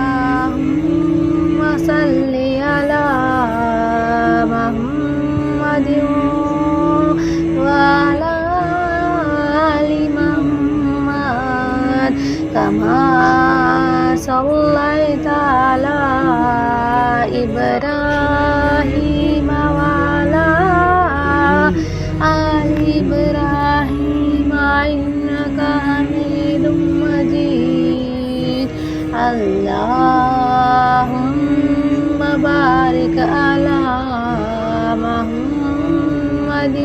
اللهم صل على محمد وعلى آل محمد كما صليت على إبراهيم وعلى آل إبراهيم إنك حميد مجيد اللهم بارك على محمد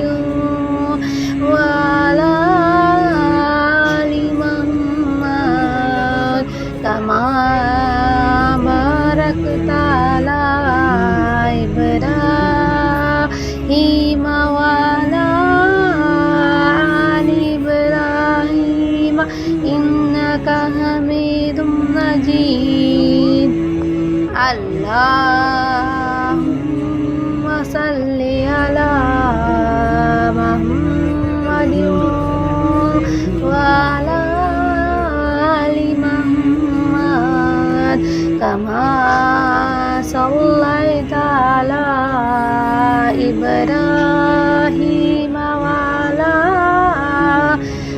وعلى آل محمد كما باركت على إبراهيم وعلى آل إبراهيم إنك حميد مجيد اللهم صل على محمد وعلى آل محمد كما صليت على إبراهيم وعلى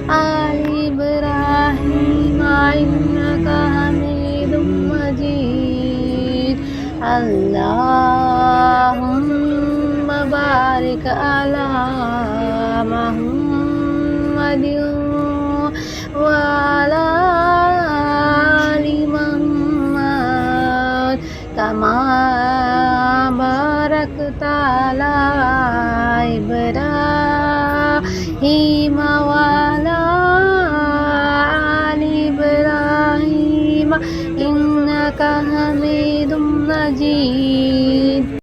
آل إبراهيم إنك حميد مجيد اللهم بارك على محمد وعلى آل محمد كما باركت على إبراهيم وعلى آل إبراهيم إنك حميد مجيد